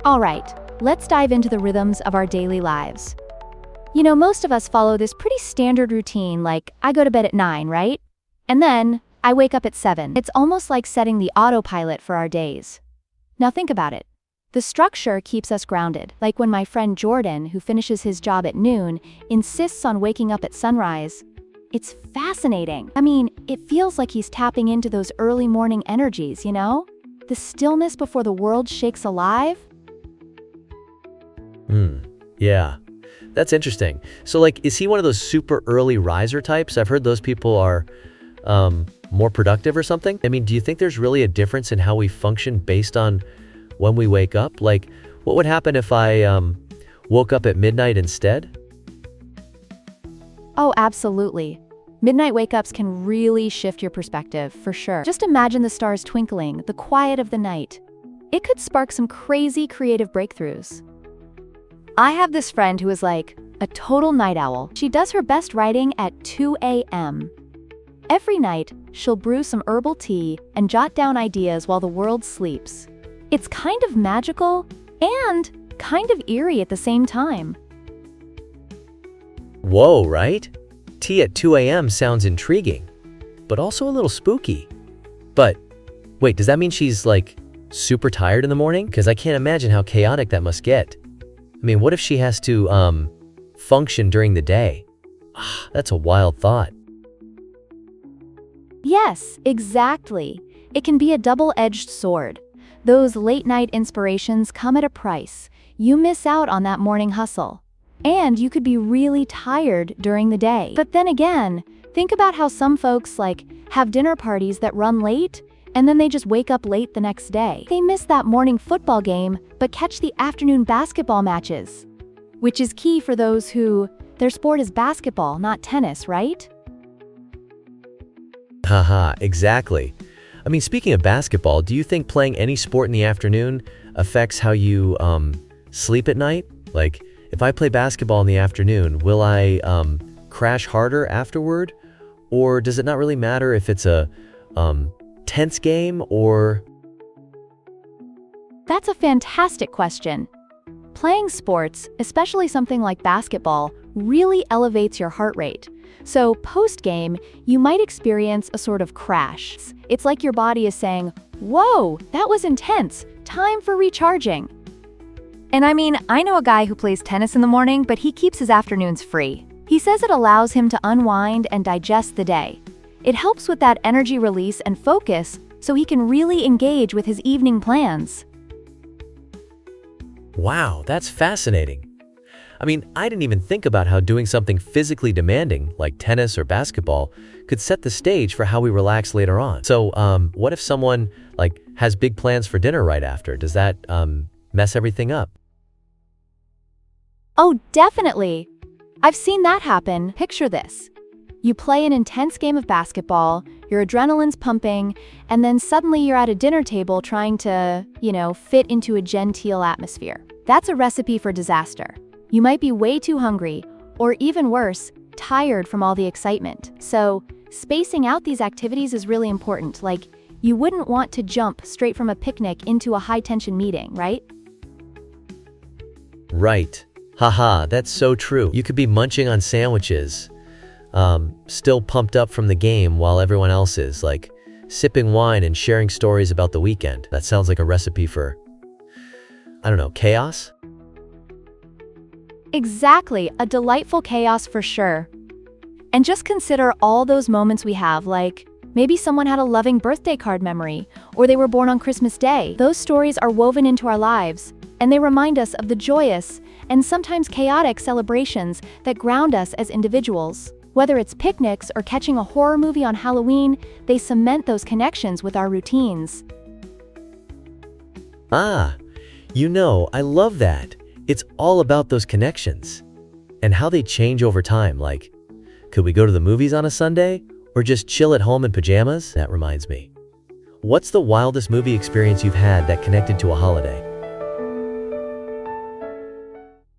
All right, let's dive into the rhythms of our daily lives. You know, most of us follow this pretty standard routine, like I go to bed at 9, right? And then I wake up at 7. It's almost like setting the autopilot for our days. Now think about it. The structure keeps us grounded, like when my friend Jordan, who finishes his job at noon, insists on waking up at sunrise. It's fascinating. I mean, it feels like he's tapping into those early morning energies, you know? The stillness before the world shakes alive. Yeah. That's interesting. So, like, is he one of those super early riser types? I've heard those people are more productive or something. I mean, do you think there's really a difference in how we function based on when we wake up? Like, what would happen if I woke up at midnight instead? Oh, absolutely. Midnight wake-ups can really shift your perspective, for sure. Just imagine the stars twinkling, the quiet of the night. It could spark some crazy creative breakthroughs. I have this friend who is like a total night owl. She does her best writing at 2 a.m. Every night, she'll brew some herbal tea and jot down ideas while the world sleeps. It's kind of magical and kind of eerie at the same time. Whoa, right? Tea at 2 a.m. sounds intriguing, but also a little spooky. But wait, does that mean she's like super tired in the morning? Because I can't imagine how chaotic that must get. I mean, what if she has to function during the day? That's a wild thought. Yes, exactly. It can be a double-edged sword. Those late-night inspirations come at a price. You miss out on that morning hustle. And you could be really tired during the day. But then again, think about how some folks have dinner parties that run late, and then they just wake up late the next day. They miss that morning football game, but catch the afternoon basketball matches. Which is key for those who, their sport is basketball, not tennis, right? Haha, exactly. I mean, speaking of basketball, do you think playing any sport in the afternoon affects how you sleep at night? Like, if I play basketball in the afternoon, will I crash harder afterward? Or does it not really matter if it's a tense game or... That's a fantastic question. Playing sports, especially something like basketball, really elevates your heart rate. So post-game, you might experience a sort of crash. It's like your body is saying, "Whoa, that was intense. Time for recharging." And I mean, I know a guy who plays tennis in the morning, but he keeps his afternoons free. He says it allows him to unwind and digest the day. It helps with that energy release and focus, so he can really engage with his evening plans. Wow, that's fascinating. I mean, I didn't even think about how doing something physically demanding, like tennis or basketball, could set the stage for how we relax later on. So, what if someone, has big plans for dinner right after? Does that, mess everything up? Oh, definitely. I've seen that happen. Picture this. You play an intense game of basketball, your adrenaline's pumping, and then suddenly you're at a dinner table trying to, fit into a genteel atmosphere. That's a recipe for disaster. You might be way too hungry, or even worse, tired from all the excitement. So, spacing out these activities is really important. You wouldn't want to jump straight from a picnic into a high-tension meeting, right? Right. Haha, that's so true. You could be munching on sandwiches, still pumped up from the game while everyone else is, sipping wine and sharing stories about the weekend. That sounds like a recipe for, I don't know, chaos? Exactly, a delightful chaos for sure. And just consider all those moments we have, maybe someone had a loving birthday card memory, or they were born on Christmas Day. Those stories are woven into our lives, and they remind us of the joyous and sometimes chaotic celebrations that ground us as individuals. Whether it's picnics or catching a horror movie on Halloween, they cement those connections with our routines. I love that. It's all about those connections and how they change over time. Could we go to the movies on a Sunday or just chill at home in pajamas? That reminds me. What's the wildest movie experience you've had that connected to a holiday?